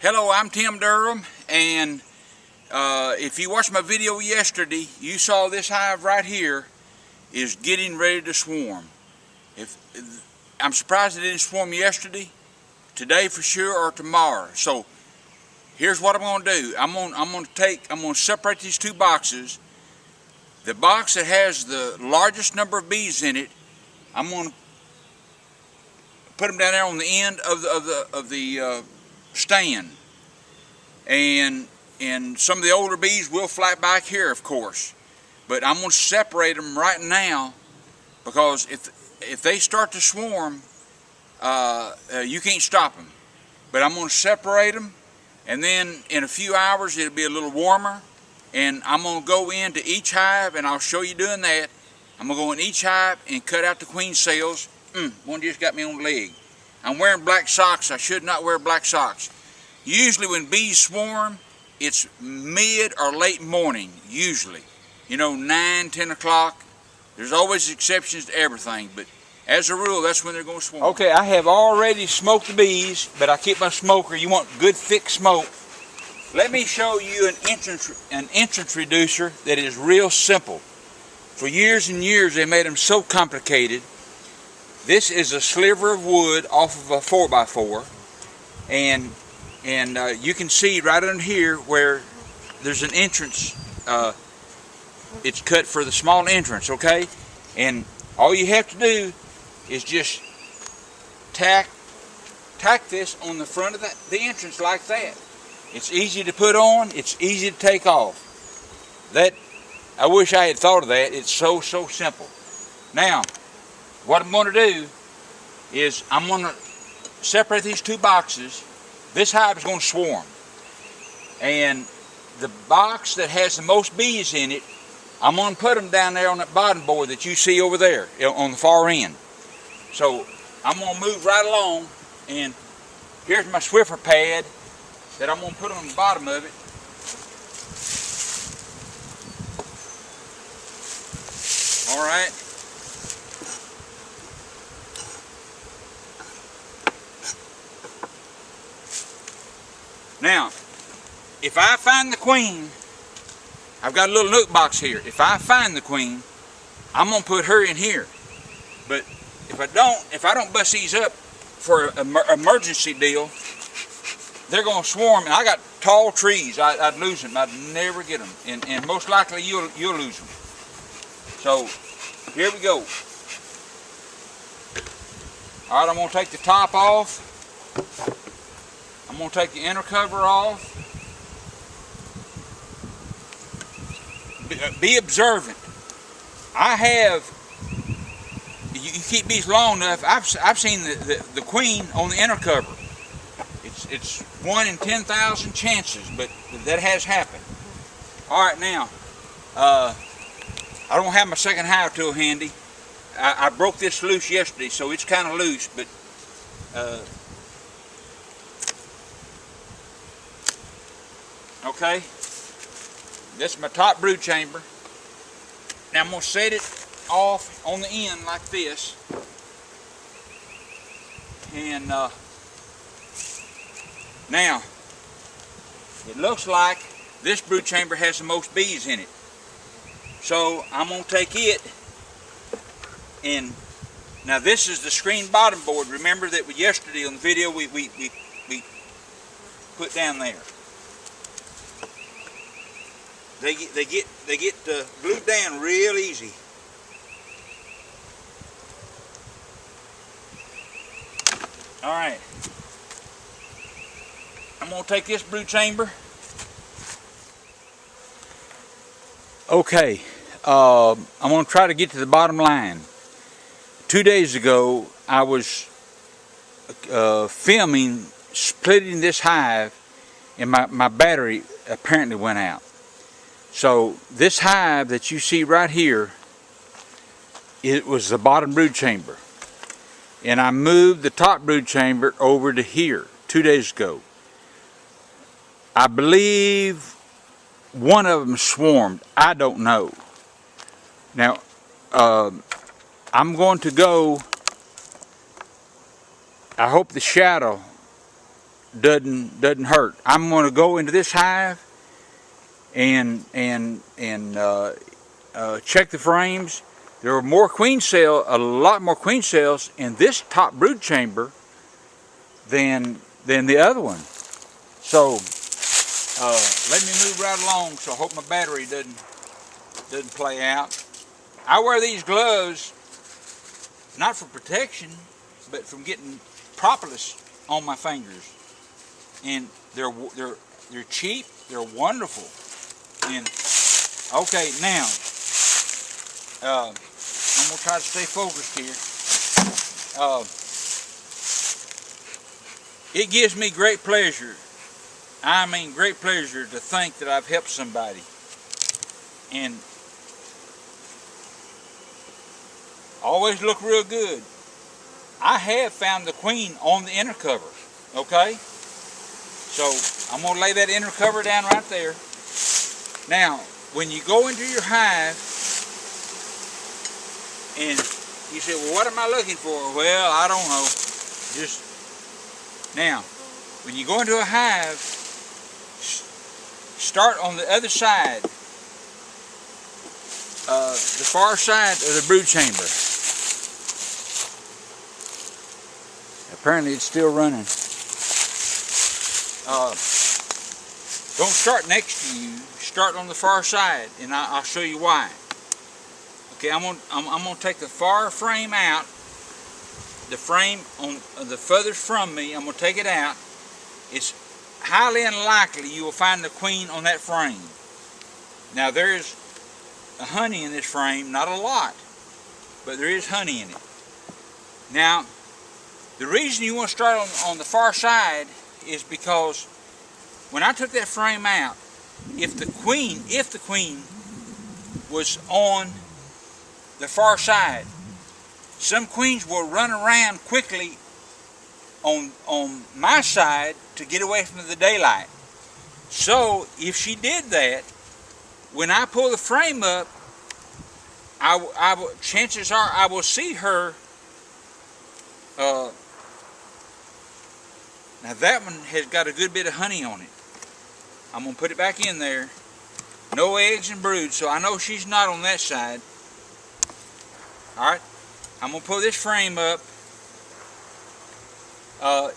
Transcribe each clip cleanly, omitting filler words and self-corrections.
Hello, I'm Tim Durham, and if you watched my video yesterday, you saw this hive right here is getting ready to swarm. I'm surprised it didn't swarm yesterday, today for sure, or tomorrow. So here's what I'm going to do. I'm going to separate these two boxes. The box that has the largest number of bees in it, I'm going to put them down there on the end of the stand, and some of the older bees will fly back here, of course, but I'm going to separate them right now, because if they start to swarm, you can't stop them. But I'm going to separate them, and then in a few hours it'll be a little warmer, and I'm going to go into each hive, and I'll show you doing that. I'm going to go in each hive and cut out the queen cells. One just got me on the leg. I'm wearing black socks. I should not wear black socks. Usually when bees swarm, it's mid or late morning, usually. You know, 9, 10 o'clock. There's always exceptions to everything, but as a rule, that's when they're going to swarm. Okay, I have already smoked the bees, but I keep my smoker. You want good thick smoke. Let me show you an entrance reducer that is real simple. For years and years, they made them so complicated. This is a sliver of wood off of a 4x4, and you can see right under here where there's an entrance. It's cut for the small entrance, okay? And all you have to do is just tack this on the front of the entrance like that. It's easy to put on. It's easy to take off. I wish I had thought of that. It's so simple. Now, what I'm going to do is I'm going to separate these two boxes. This hive is going to swarm, and the box that has the most bees in it, I'm going to put them down there on that bottom board that you see over there on the far end. So I'm going to move right along, and here's my Swiffer pad that I'm going to put on the bottom of it. All right. Now, if I find the queen, I've got a little nook box here. If I find the queen, I'm going to put her in here. But if I don't bust these up for an emergency deal, they're going to swarm. And I got tall trees. I'd lose them. I'd never get them. And most likely you'll lose them. So here we go. All right, I'm going to take the top off. I'm going to take the inner cover off. Be observant. You keep bees long enough, I've seen the queen on the inner cover. It's 1 in 10,000 chances, but that has happened. All right, now, I don't have my second hive tool handy. I broke this loose yesterday, so it's kind of loose, but okay, this is my top brood chamber. Now I'm going to set it off on the end like this, and now it looks like this brood chamber has the most bees in it. So I'm going to take it, and now this is the screen bottom board. Remember that yesterday on the video we put down there. They get glued down real easy. All right. I'm going to take this brood chamber. Okay. I'm going to try to get to the bottom line. 2 days ago, I was filming splitting this hive, and my battery apparently went out. So this hive that you see right here, it was the bottom brood chamber. And I moved the top brood chamber over to here 2 days ago. I believe one of them swarmed. I don't know. Now, I'm going to go, I hope the shadow doesn't hurt. I'm going to go into this hive and check the frames. There are more queen cells, a lot more queen cells in this top brood chamber than the other one. So let me move right along. So I hope my battery doesn't play out. I wear these gloves not for protection, but from getting propolis on my fingers. And they're cheap. They're wonderful. And okay, now I'm gonna try to stay focused here. It gives me great pleasure. I mean, great pleasure to think that I've helped somebody. And always look real good. I have found the queen on the inner cover. Okay? So I'm going to lay that inner cover down right there. Now, when you go into your hive and you say, well, what am I looking for? Well, I don't know. Just now, when you go into a hive, start on the other side, the far side of the brood chamber. Apparently it's still running. Don't start next to you. Start on the far side, and I'll show you why. Okay, I'm gonna take the far frame out. The frame on the furthest from me, I'm gonna take it out. It's highly unlikely you will find the queen on that frame. Now there's honey in this frame, not a lot, but there is honey in it. Now, the reason you want to start on the far side is because when I took that frame out, if the queen was on the far side, some queens will run around quickly on my side to get away from the daylight. So if she did that, when I pull the frame up, chances are I will see her. Now that one has got a good bit of honey on it. I'm going to put it back in there. No eggs and brood, so I know she's not on that side. Alright, I'm going to pull this frame up.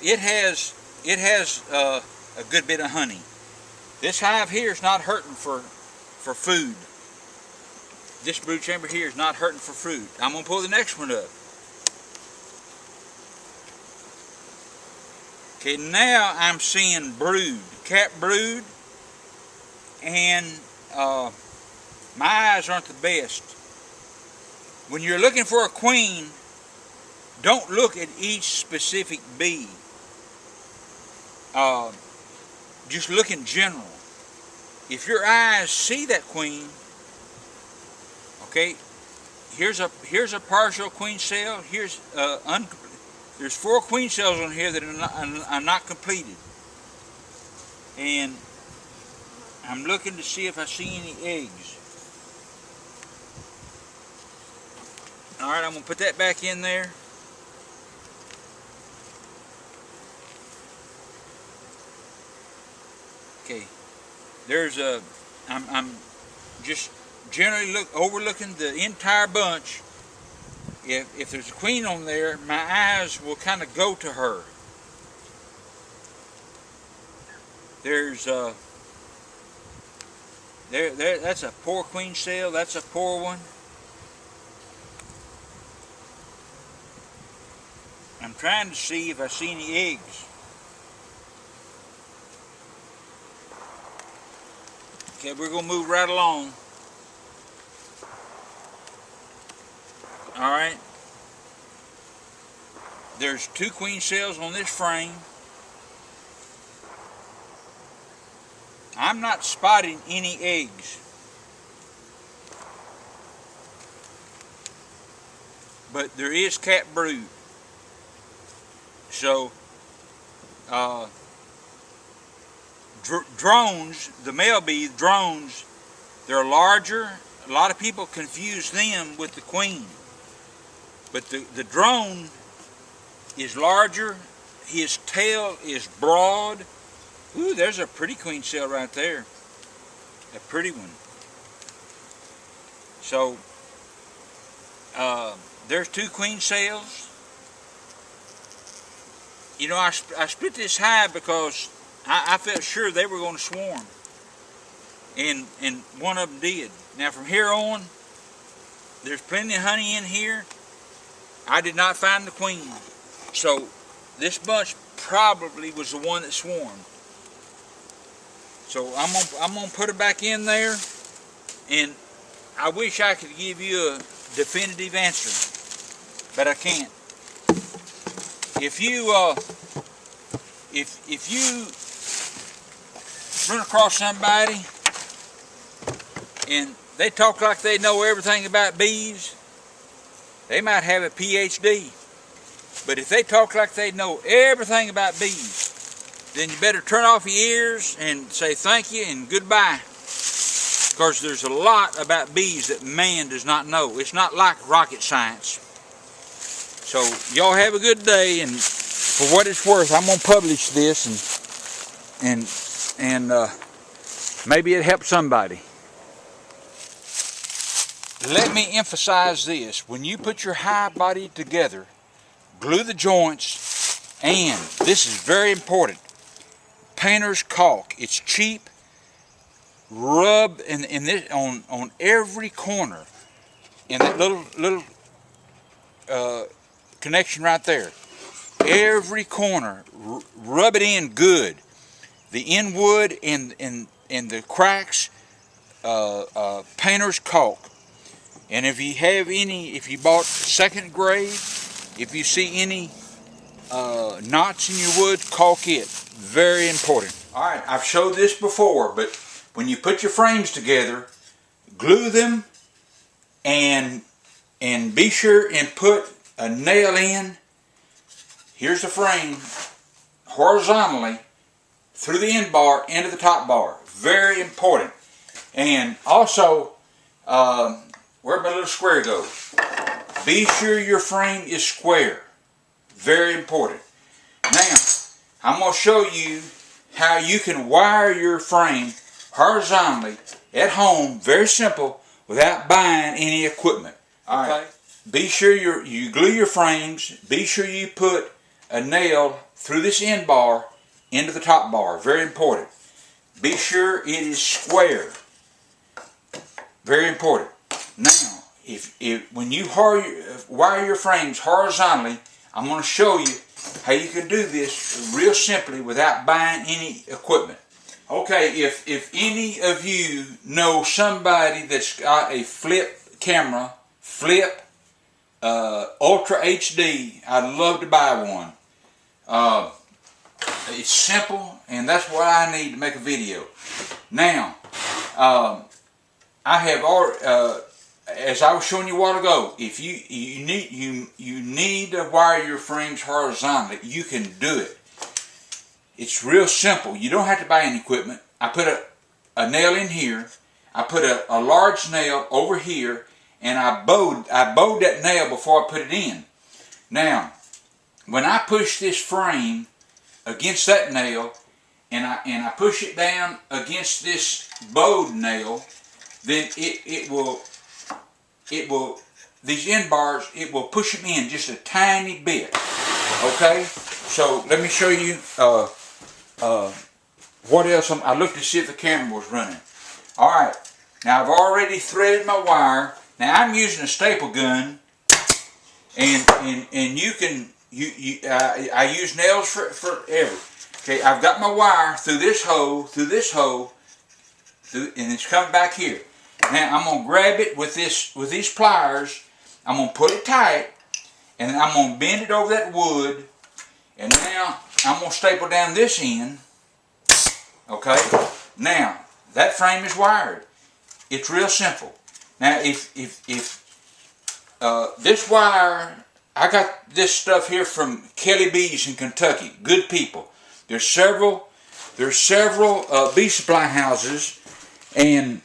It has a good bit of honey. This hive here is not hurting for food. This brood chamber here is not hurting for food. I'm going to pull the next one up. Okay, now I'm seeing brood, capped brood, and my eyes aren't the best. When you're looking for a queen, don't look at each specific bee. Just look in general. If your eyes see that queen, okay, here's a partial queen cell. Here's there's 4 queen cells on here that are not completed, and I'm looking to see if I see any eggs. All right, I'm gonna put that back in there. Okay, there's a. I'm just generally overlooking the entire bunch. If there's a queen on there, my eyes will kind of go to her. There's that's a poor queen cell. That's a poor one. I'm trying to see if I see any eggs. Okay, we're gonna move right along. All right. There's 2 queen cells on this frame. I'm not spotting any eggs. But there is capped brood. So, drones, the male bees, drones, they're larger. A lot of people confuse them with the queen. But the drone is larger his tail is broad. Ooh, there's a pretty queen cell right there. A pretty one. So, there's 2 queen cells. You know, I split this hive because I felt sure they were going to swarm. And one of them did. Now from here on, there's plenty of honey in here. I did not find the queen. So this bunch probably was the one that swarmed. So I'm gonna put it back in there, and I wish I could give you a definitive answer, but I can't. If you run across somebody and they talk like they know everything about bees, they might have a PhD. But if they talk like they know everything about bees, then you better turn off your ears and say thank you and goodbye. Because there's a lot about bees that man does not know. It's not like rocket science. So y'all have a good day, and for what it's worth, I'm gonna publish this and maybe it helps somebody. Let me emphasize this: when you put your hive body together, glue the joints, and this is very important, painter's caulk. It's cheap. Rub in this on every corner, in that little connection right there. Every corner, rub it in good. The inwood and the cracks, painter's caulk. And if you have any, if you bought second grade, if you see any knots in your wood, caulk it. Very important. All right, I've showed this before, but when you put your frames together, glue them and be sure and put a nail in. Here's the frame horizontally through the end bar into the top bar. Very important. And also, where'd my little square go? Be sure your frame is square. Very important. Now, I'm going to show you how you can wire your frame horizontally at home, very simple, without buying any equipment. All right. Okay. Be sure you glue your frames. Be sure you put a nail through this end bar into the top bar. Very important. Be sure it is square. Very important. Now, when you wire your frames horizontally, I'm going to show you how you can do this real simply without buying any equipment. Okay, if any of you know somebody that's got a flip camera, Ultra HD, I'd love to buy one. It's simple, and that's what I need to make a video. Now, I have already, as I was showing you a while ago, if you need to wire your frames horizontally, you can do it. It's real simple. You don't have to buy any equipment. I put a nail in here. I put a large nail over here, and I bowed that nail before I put it in. Now, when I push this frame against that nail, and I push it down against this bowed nail, then it will these end bars, it will push them in just a tiny bit. Okay, so let me show you what else. I looked to see if the camera was running. All right, now I've already threaded my wire. Now I'm using a staple gun, and you can I use nails for every. Okay, I've got my wire through this hole, and it's coming back here. Now I'm gonna grab it with these pliers. I'm gonna pull it tight, and then I'm gonna bend it over that wood, and now I'm gonna staple down this end. Okay, now that frame is wired. It's real simple. Now if this wire, I got this stuff here from Kelly Bees in Kentucky. Good people. There's several bee supply houses, and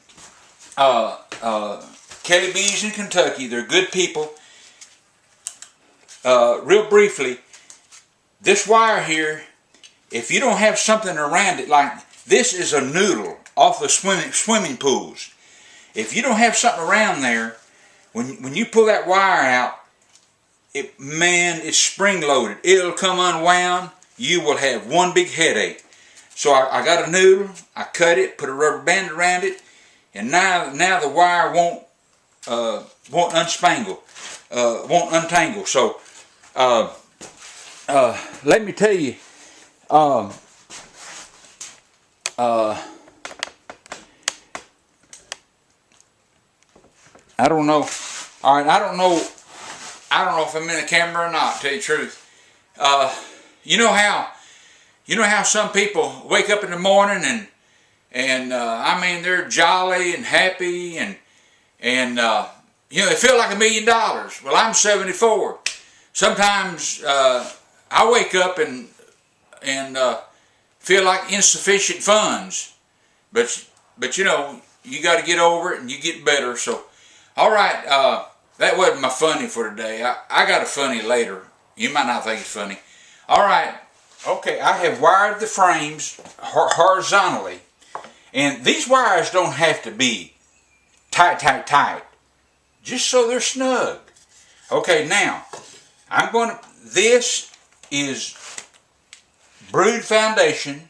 Kelly Bees in Kentucky. They're good people. Real briefly, this wire here, if you don't have something around it, like this is a noodle off the swimming pools. If you don't have something around there, when you pull that wire out, it's spring loaded. It'll come unwound. You will have one big headache. So I got a noodle. I cut it, put a rubber band around it, and now the wire won't unspangle, won't untangle. So let me tell you. I don't know. All right, I don't know if I'm in the camera or not, to tell you the truth. You know how some people wake up in the morning and I mean, they're jolly and happy and you know, they feel like $1 million. Well, I'm 74. Sometimes I wake up and feel like insufficient funds, but you know, you got to get over it and you get better. So, all right, that wasn't my funny for today. I got a funny later. You might not think it's funny. All right, okay, I have wired the frames horizontally, and these wires don't have to be tight, just so they're snug. Okay, now this is brood foundation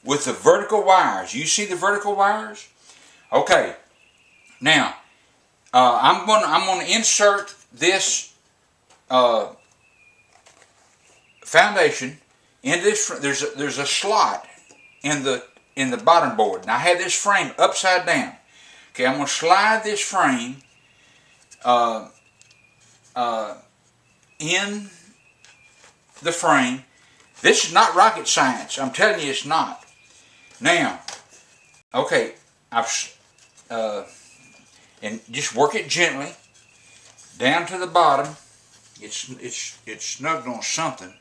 with the vertical wires. You see the vertical wires? Okay. Now, I'm going to insert this foundation into this. There's a slot in the bottom board. Now I have this frame upside down. Okay, I'm going to slide this frame in the frame. This is not rocket science. I'm telling you, it's not. Now, okay, and just work it gently down to the bottom. It's snugged on something.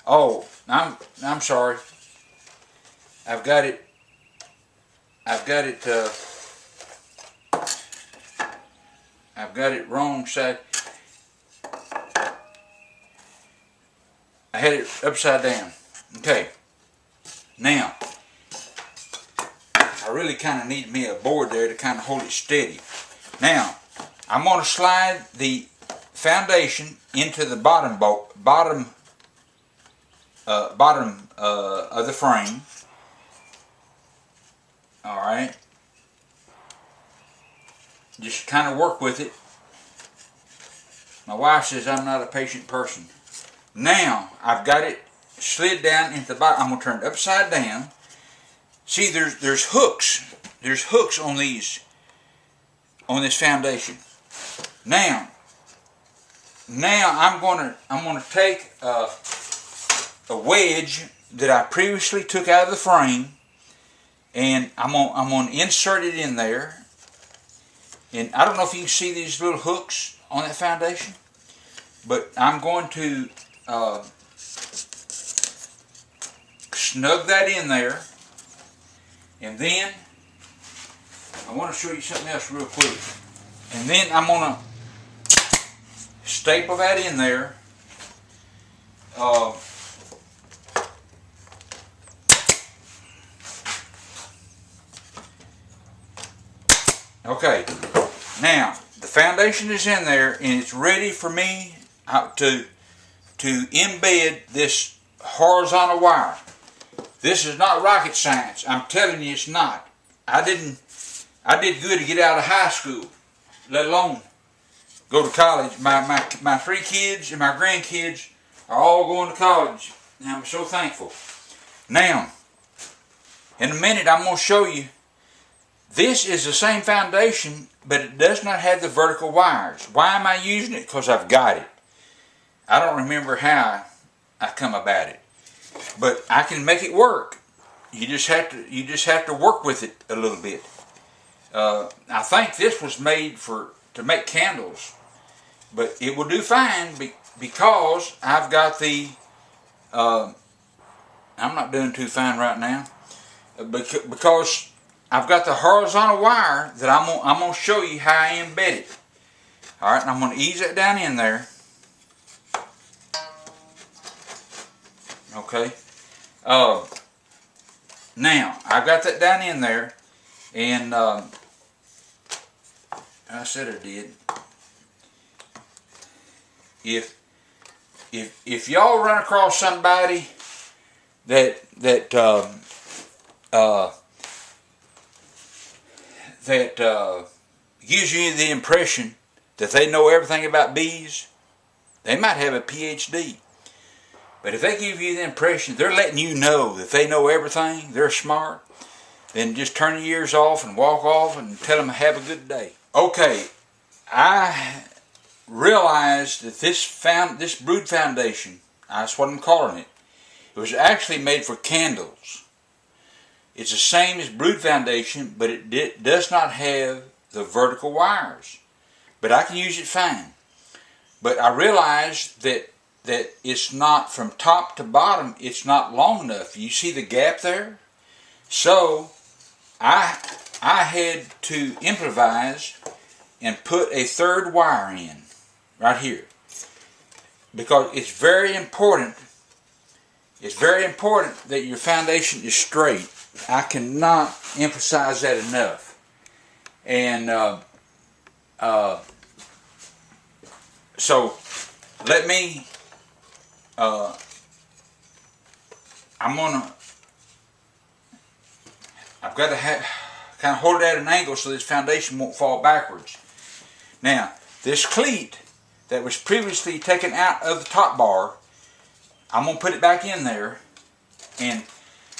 Oh, I'm sorry. I've got it wrong side. I had it upside down. Okay. Now, I really kind of need me a board there to kind of hold it steady. Now, I'm going to slide the foundation into the bottom of the frame. All right. Just kind of work with it. My wife says I'm not a patient person. Now, I've got it slid down into the bottom. I'm going to turn it upside down. See, there's hooks. There's hooks on this foundation. Now I'm going to take a wedge that I previously took out of the frame, and I'm going to insert it in there. And I don't know if you can see these little hooks on that foundation, but I'm going to snug that in there. And then I want to show you something else real quick. And then I'm going to staple that in there. Okay, now the foundation is in there and it's ready for me to embed this horizontal wire. This is not rocket science. I'm telling you, it's not. I did good to get out of high school, let alone go to college. My 3 kids and my grandkids are all going to college, and I'm so thankful. Now, in a minute, I'm going to show you. This is the same foundation, but it does not have the vertical wires. Why am I using it? Because I've got it. I don't remember how I come about it, but I can make it work. You just have to work with it a little bit. I think this was made to make candles, but it will do fine because I've got the. I'm not doing too fine right now, because I've got the horizontal wire that I'm gonna show you how I embed it. All right, and I'm gonna ease it down in there. Okay. Now I've got that down in there, and I said I did. If y'all run across somebody that gives you the impression that they know everything about bees, they might have a PhD. But if they give you the impression they're letting you know that they know everything, they're smart, then just turn your ears off and walk off and tell them have a good day. Okay, I realized that this brood foundation, that's what I'm calling it, it was actually made for candles. It's the same as brood foundation, but it does not have the vertical wires. But I can use it fine. But I realized that it's not from top to bottom, it's not long enough. You see the gap there? So I had to improvise and put a third wire in right here, because it's very important that your foundation is straight. I cannot emphasize that enough. And so let me I've got to kind of hold it at an angle so this foundation won't fall backwards. Now, this cleat that was previously taken out of the top bar, I'm going to put it back in there, and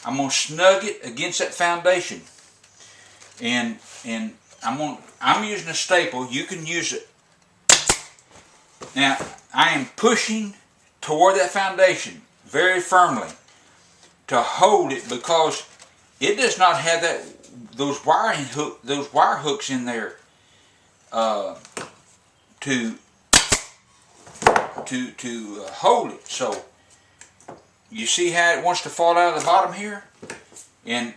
I'm going to snug it against that foundation. And I'm using a staple. You can use it. Now, I am pushing toward that foundation very firmly to hold it, because it does not have those wire hooks in there to hold it. So you see how it wants to fall out of the bottom here? And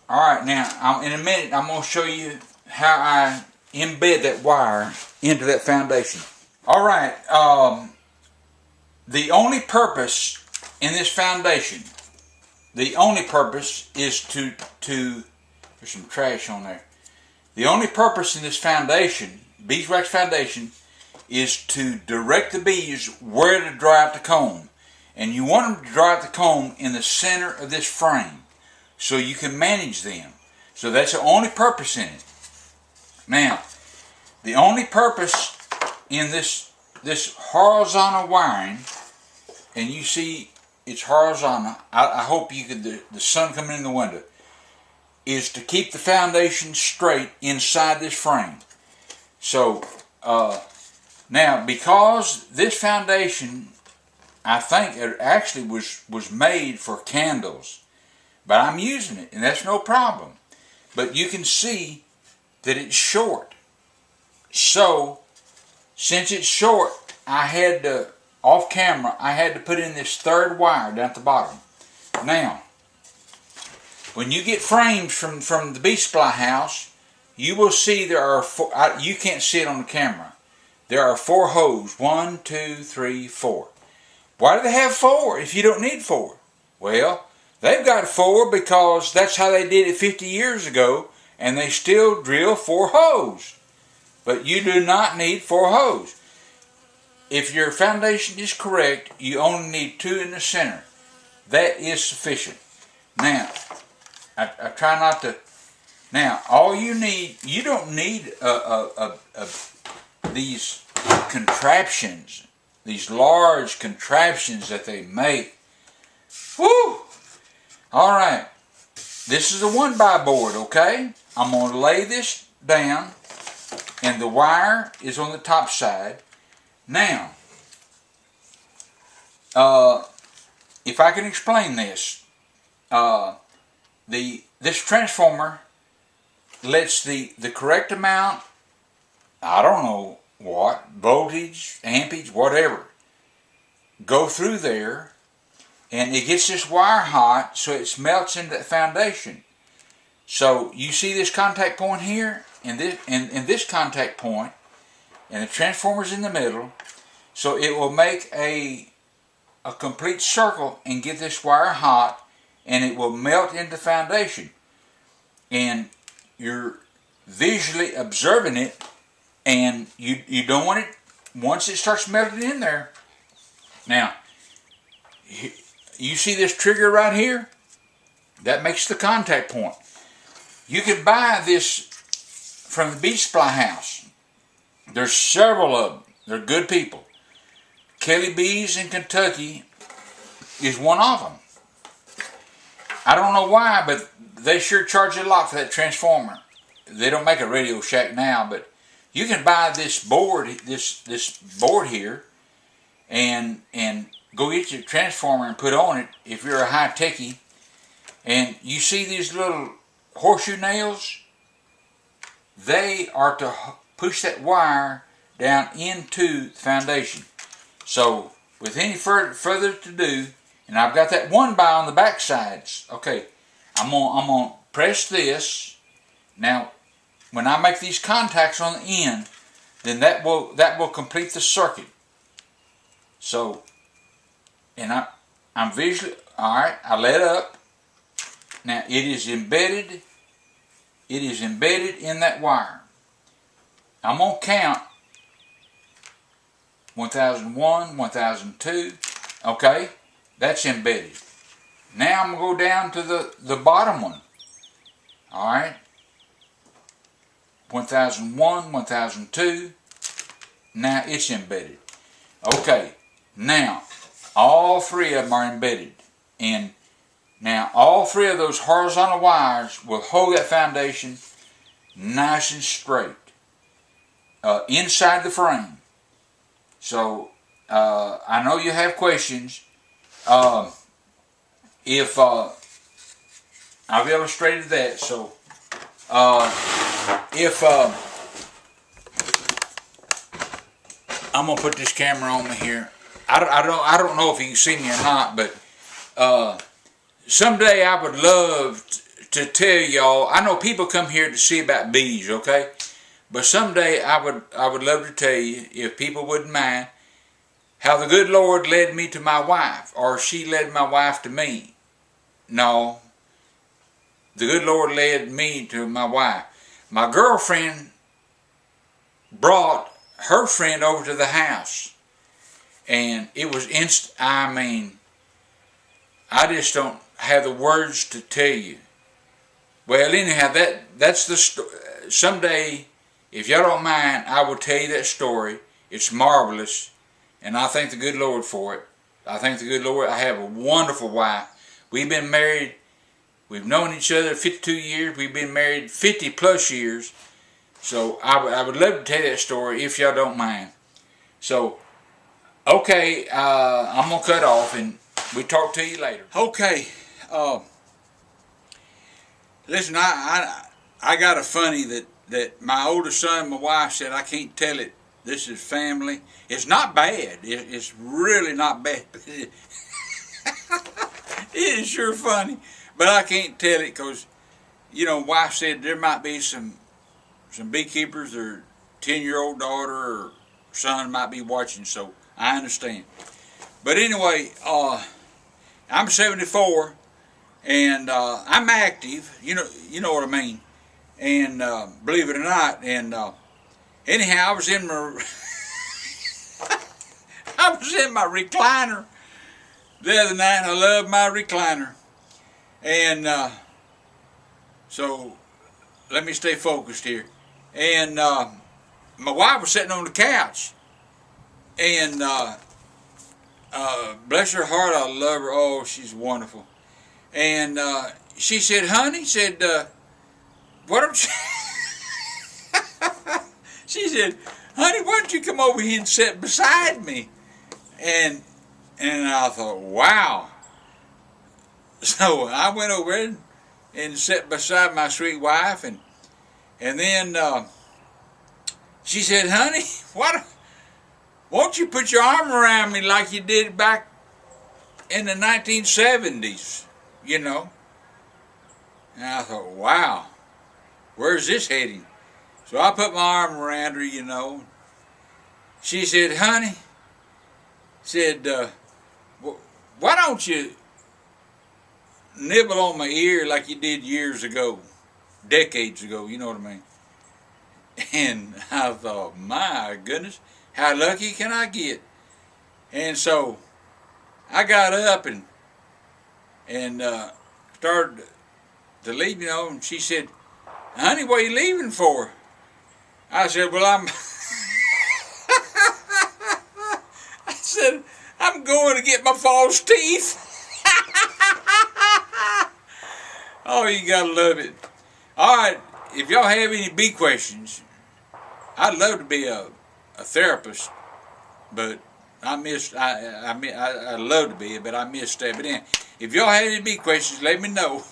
alright, now in a minute I'm going to show you how I embed that wire into that foundation. Alright, the only purpose in this foundation, the only purpose is to there's some trash on there. The only purpose in this foundation, beeswax foundation, is to direct the bees where to dry out the comb. And you want them to dry out the comb in the center of this frame so you can manage them. So that's the only purpose in it. Now, the only purpose in this horizontal wiring, and you see it's horizontal, I hope you could, the sun coming in the window, is to keep the foundation straight inside this frame. So now, because this foundation, I think it actually was made for candles, but I'm using it, and that's no problem. But you can see that it's short. So since it's short, I had to, off camera, I had to put in this third wire down at the bottom. Now, when you get frames from the bee supply house, you will see there are four, you can't see it on the camera. There are 4 hoses. 1, 2, 3, 4. Why do they have 4 if you don't need 4? Well, they've got 4 because that's how they did it 50 years ago, and they still drill 4 holes. But you do not need 4 holes. If your foundation is correct, you only need 2 in the center. That is sufficient. Now, I try not to. Now, all you need, you don't need these contraptions, these large contraptions that they make. Woo! Alright, this is a 1x board, okay? I'm going to lay this down, and the wire is on the top side. Now, if I can explain this, this transformer lets the correct amount, I don't know what, voltage, ampage, whatever, go through there, and it gets this wire hot so it melts into the foundation. So you see this contact point here, and this contact point, and the transformer's in the middle, so it will make a a complete circle and get this wire hot, and it will melt into the foundation. And you're visually observing it, and you don't want it, once it starts melting in there. Now, you see this trigger right here? That makes the contact point. You can buy this from the bee supply house. There's several of them. They're good people. Kelly Bees in Kentucky is one of them. I don't know why, but they sure charge a lot for that transformer. They don't make a Radio Shack now, but you can buy this board, this board here, and go get your transformer and put on it if you're a high techie. And you see these little horseshoe nails? They are to push that wire down into the foundation. So, with any further to do, and I've got that one bar on the back sides. Okay, I'm gonna press this. Now, when I make these contacts on the end, then that will complete the circuit. So, and I'm visually, all right, I let up. Now it is embedded in that wire. I'm going to count 1001, 1002, okay, that's embedded. Now I'm going to go down to the bottom one, all right, 1001, 1002, now it's embedded. Okay, now all three of them are embedded, and now all three of those horizontal wires will hold that foundation nice and straight inside the frame. So I know you have questions. If I've illustrated that, so if I'm gonna put this camera on me here. I don't know if you can see me or not, but someday I would love to tell y'all. I know people come here to see about bees, okay? But someday I would love to tell you, if people wouldn't mind, how the good Lord led me to my wife, or she led my wife to me. No, the good Lord led me to my wife. My girlfriend brought her friend over to the house, and it was I mean, I just don't have the words to tell you. Well, anyhow, that's the story. Someday, if y'all don't mind, I will tell you that story. It's marvelous, and I thank the good Lord for it. I thank the good Lord. I have a wonderful wife. We've been married. We've known each other 52 years. We've been married 50 plus years. So I would love to tell you that story if y'all don't mind. So, okay, I'm going to cut off, and we talk to you later. Okay. Listen, I got a funny that my oldest son, my wife said, I can't tell it. This is family. It's not bad. It's really not bad. It is sure funny. But I can't tell it because, you know, wife said there might be some beekeepers, their 10-year-old daughter or son might be watching, so I understand. But anyway, I'm 74, and I'm active. You know what I mean. And believe it or not, and anyhow, I was in my recliner the other night. I love my recliner, and so let me stay focused here. And my wife was sitting on the couch, and bless her heart, I love her. Oh, she's wonderful. And she said, "Honey," said, "what don't you?" She said, "Honey, why don't you come over here and sit beside me?" And I thought, wow. So I went over and sat beside my sweet wife, and then she said, "Honey, won't you put your arm around me like you did back in the 1970s, you know?" And I thought, wow, where's this heading? So I put my arm around her, you know. She said, "Honey," said, don't you nibble on my ear like you did years ago, decades ago, you know what I mean? And I thought, my goodness, how lucky can I get? And so I got up and started to leave, you know, and she said, honey, what are you leaving for? I said, well, I said, I'm going to get my false teeth. Oh, you gotta love it. All right, if y'all have any bee questions, I'd love to be a therapist, but I'd love to be, but I missed stepping in. If y'all have any bee questions, let me know.